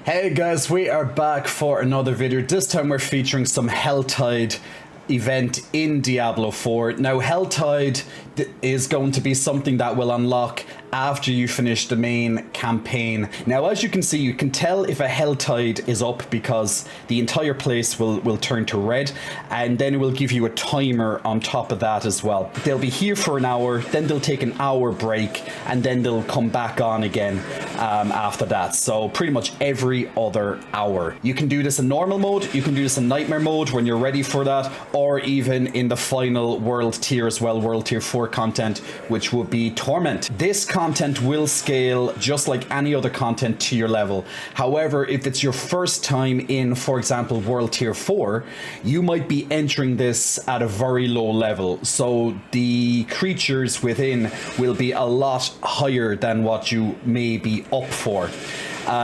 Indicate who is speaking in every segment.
Speaker 1: Hey guys, we are back for another video. This time we're featuring some Helltide event in Diablo 4. Now Helltide is going to be something that will unlock after you finish the main campaign. Now as you can see, you can tell if a Helltide is up because the entire place will turn to red, and then it will give you a timer on top of that as well. They'll be here for an hour, then they'll take an hour break, and then they'll come back on again after that. So pretty much every other hour. You can do this in normal mode, you can do this in nightmare mode when you're ready for that, or even in the final world tier as well, world tier 4 content, which would be Torment. This content will scale just like any other content to your level. However, if it's your first time in, for example, world tier 4, you might be entering this at a very low level. So the creatures within will be a lot higher than what you may be up for.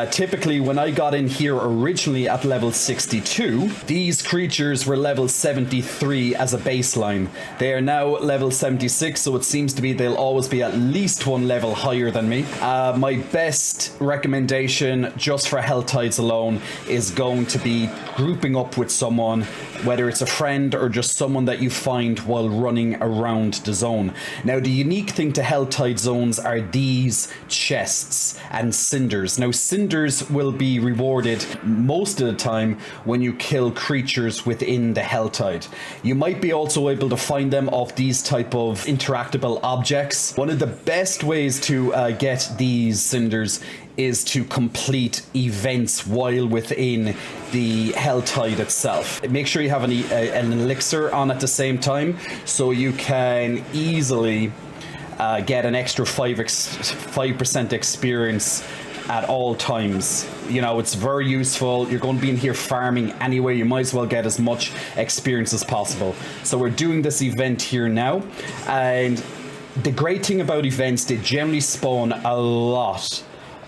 Speaker 1: Typically, when I got in here originally at level 62, these creatures were level 73 as a baseline. They are now level 76, so it seems to be they'll always be at least one level higher than me. My best recommendation just for Helltides alone is going to be grouping up with someone, whether it's a friend or just someone that you find while running around the zone. Now, the unique thing to Helltide zones are these chests and cinders. Now, cinders will be rewarded most of the time when you kill creatures within the Helltide. You might be also able to find them off these type of interactable objects. One of the best ways to get these cinders is to complete events while within the Helltide itself. Make sure you have an elixir on at the same time, so you can easily get an extra 5% experience at all times. You know, it's very useful. You're going to be in here farming anyway. You might as well get as much experience as possible. So we're doing this event here now, and the great thing about events, they generally spawn a lot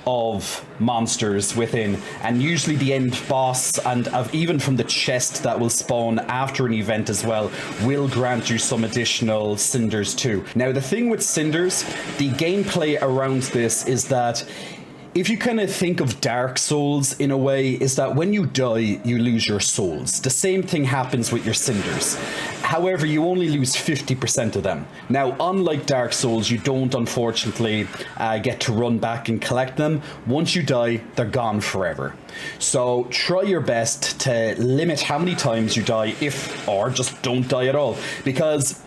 Speaker 1: of monsters within, and usually the end boss and even from the chest that will spawn after an event as well will grant you some additional cinders too. Now the thing with cinders, the gameplay around this is that if you kind of think of Dark Souls in a way, is that when you die, you lose your souls. The same thing happens with your cinders. However, you only lose 50% of them. Now, unlike Dark Souls, you don't unfortunately get to run back and collect them. Once you die, they're gone forever. So try your best to limit how many times you die, or just don't die at all. Because,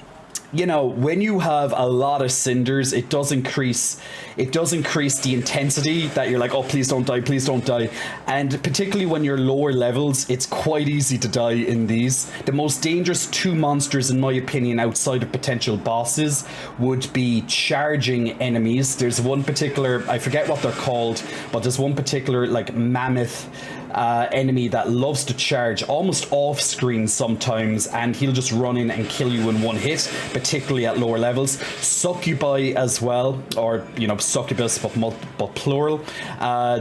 Speaker 1: you know, when you have a lot of cinders, it does increase the intensity that you're like, oh, please don't die, please don't die. And particularly when you're lower levels, it's quite easy to die in these. The most dangerous two monsters, in my opinion, outside of potential bosses, would be charging enemies. There's one particular, I forget what they're called, but there's one particular like mammoth enemy that loves to charge almost off screen sometimes, and he'll just run in and kill you in one hit, particularly at lower levels. Succubi as well, or you know, succubus but plural,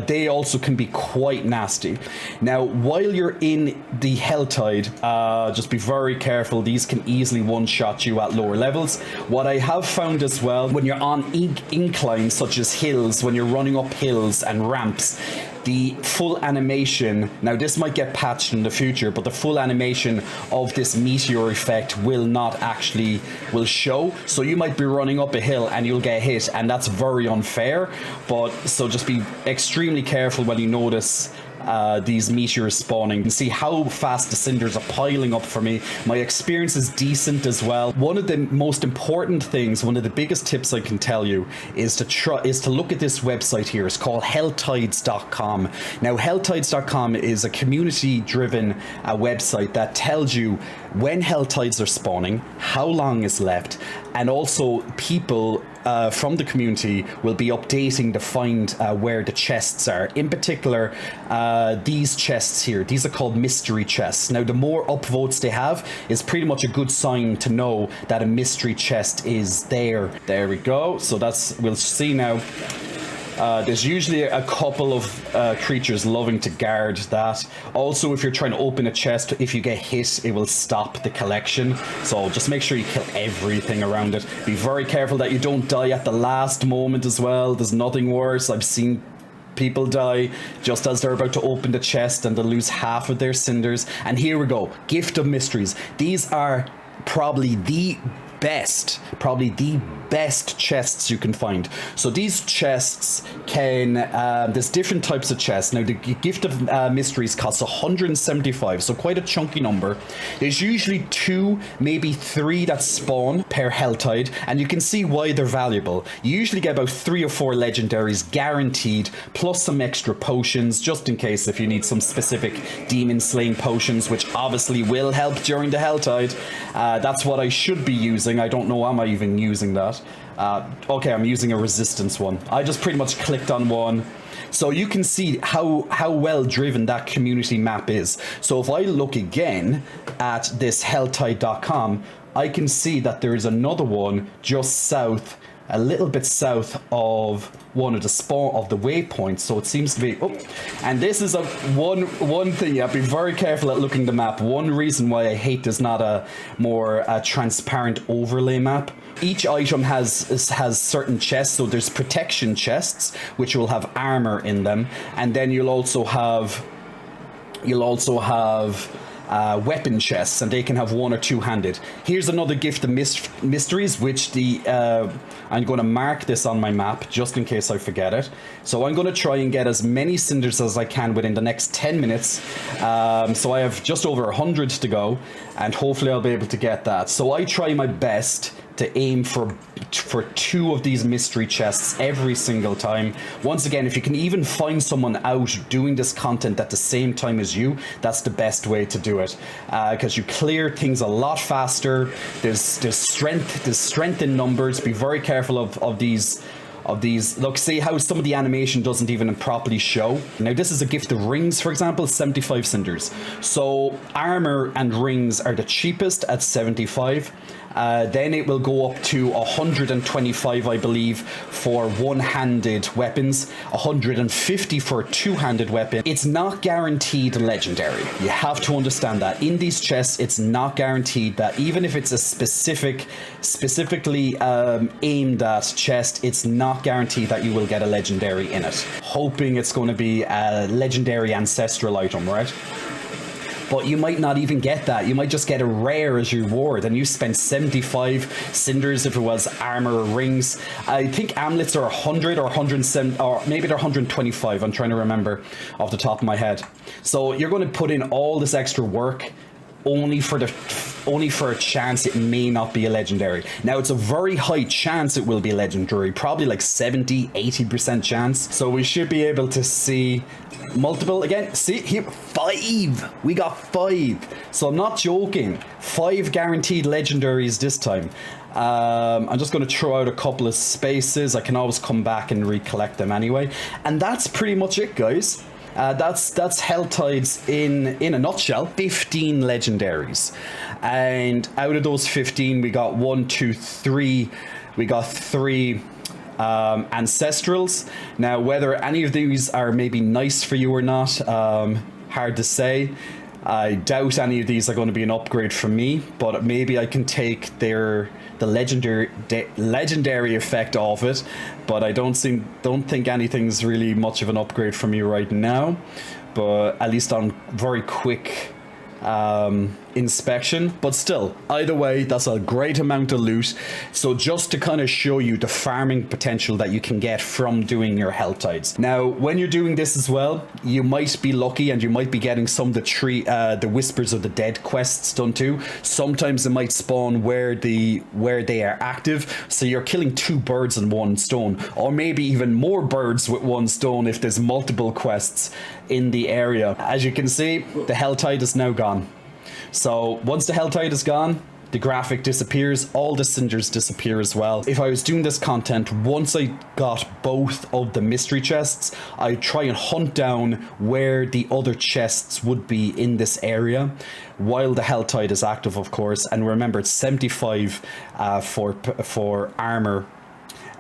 Speaker 1: they also can be quite nasty. Now while you're in the Helltide, just be very careful. These can easily one-shot you at lower levels. What I have found as well, when you're on inclines such as hills, when you're running up hills and ramps, the full animation, now this might get patched in the future, but the full animation of this meteor effect will show. So you might be running up a hill and you'll get hit, and that's very unfair. But so just be extremely careful when you notice these meteors spawning. You can see how fast the cinders are piling up for me. My experience is decent as well. One of the most important things, one of the biggest tips I can tell you is to look at this website here. It's called Helltides.com. Now Helltides.com is a community driven website that tells you when Helltides are spawning, how long is left, and also people from the community will be updating to find where the chests are. In particular, these chests here, these are called mystery chests. Now the more upvotes they have is pretty much a good sign to know that a mystery chest is there. There we go. So we'll see now. There's usually a couple of creatures loving to guard that. Also, if you're trying to open a chest, if you get hit, it will stop the collection. So just make sure you kill everything around it. Be very careful that you don't die at the last moment as well. There's nothing worse. I've seen People die just as they're about to open the chest, and they'll lose half of their cinders. And here we go, Gift of Mysteries. These are probably the best chests you can find. So these chests can, there's different types of chests. Now the Gift of Mysteries costs 175, so quite a chunky number. There's usually 2, maybe 3 that spawn per Helltide, and you can see why they're valuable. You usually get about 3 or 4 legendaries guaranteed, plus some extra potions, just in case if you need some specific demon slaying potions, which obviously will help during the Helltide. That's what I should be using. I don't know, am I even using that? Okay, I'm using a resistance one. I just pretty much clicked on one. So you can see how well driven that community map is. So if I look again at this helltide.com, I can see that there is another one just south, a little bit south of one of the spawn of the waypoints. So it seems to be, oh, and this is a one thing. You have to be very careful at looking the map. One reason why I hate there's not a more transparent overlay map. Each item has certain chests. So there's protection chests, which will have armor in them, and then you'll also have weapon chests, and they can have 1 or 2 handed. Here's another Gift of Mysteries, which I'm going to mark this on my map just in case I forget it. So I'm going to try and get as many cinders as I can within the next 10 minutes. So I have just over 100 to go, and hopefully I'll be able to get that. So I try my best to aim for 2 of these mystery chests every single time. Once again, if you can even find someone out doing this content at the same time as you, that's the best way to do it, because you clear things a lot faster. There's strength in numbers. Be very careful of these. Look, see how some of the animation doesn't even properly show. Now this is a Gift of Rings, for example, 75 cinders. So armor and rings are the cheapest at 75. Then it will go up to 125, I believe, for one-handed weapons, 150 for a two-handed weapon. It's not guaranteed legendary. You have to understand that. In these chests, it's not guaranteed that even if it's a specifically aimed at chest, it's not guaranteed that you will get a legendary in it. Hoping it's going to be a legendary ancestral item, right? But you might not even get that. You might just get a rare as your reward, and you spend 75 cinders if it was armor or rings. I think amulets are 100 or 107, or maybe they're 125. I'm trying to remember off the top of my head. So you're going to put in all this extra work only for a chance it may not be a legendary. Now it's a very high chance it will be a legendary, probably like 70-80% chance. So we should be able to see multiple again. See here, 5. We got 5. So I'm not joking. 5 guaranteed legendaries this time. I'm just going to throw out a couple of spaces. I can always come back and recollect them anyway. And that's pretty much it, guys. That's Helltides in a nutshell. 15 legendaries, and out of those 15 we got 1, 2, 3. We got 3 ancestrals. Now whether any of these are maybe nice for you or not, hard to say. I doubt any of these are going to be an upgrade for me, but maybe I can take the legendary effect of it. But I don't think anything's really much of an upgrade for me right now. But at least on very quick inspection. But still, either way, that's a great amount of loot. So just to kind of show you the farming potential that you can get from doing your Helltides. Now when you're doing this as well, you might be lucky and you might be getting some of the Whispers of the Dead quests done too. Sometimes it might spawn where they are active, so you're killing 2 birds in 1 stone, or maybe even more birds with 1 stone if there's multiple quests in the area. As you can see, the Helltide is now gone. So once the Helltide is gone, the graphic disappears, all the cinders disappear as well. If I was doing this content, once I got both of the mystery chests, I'd try and hunt down where the other chests would be in this area, while the Helltide is active, of course. And remember, it's 75 for armor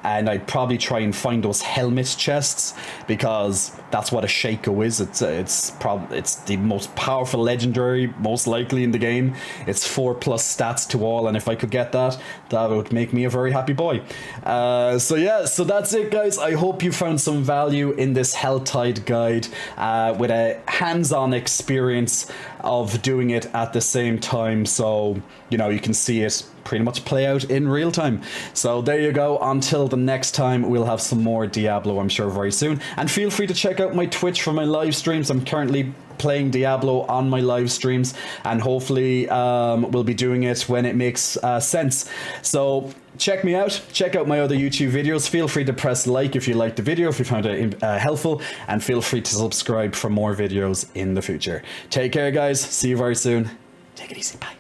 Speaker 1: and I'd probably try and find those helmet chests, because that's what a Shaco is. It's the most powerful legendary, most likely in the game. It's 4+ stats to all, and if I could get that, that would make me a very happy boy. So yeah, so that's it, guys. I hope you found some value in this Helltide guide, with a hands-on experience of doing it at the same time, so you know, you can see it pretty much play out in real time. So there you go. Until the next time, we'll have some more Diablo, I'm sure, very soon. And feel free to check out my Twitch for my live streams. I'm currently playing Diablo on my live streams, and hopefully we'll be doing it when it makes sense. So check me out, check out my other YouTube videos. Feel free to press like if you liked the video, if you found it helpful, and feel free to subscribe for more videos in the future. Take care, guys. See you very soon. Take it easy. Bye.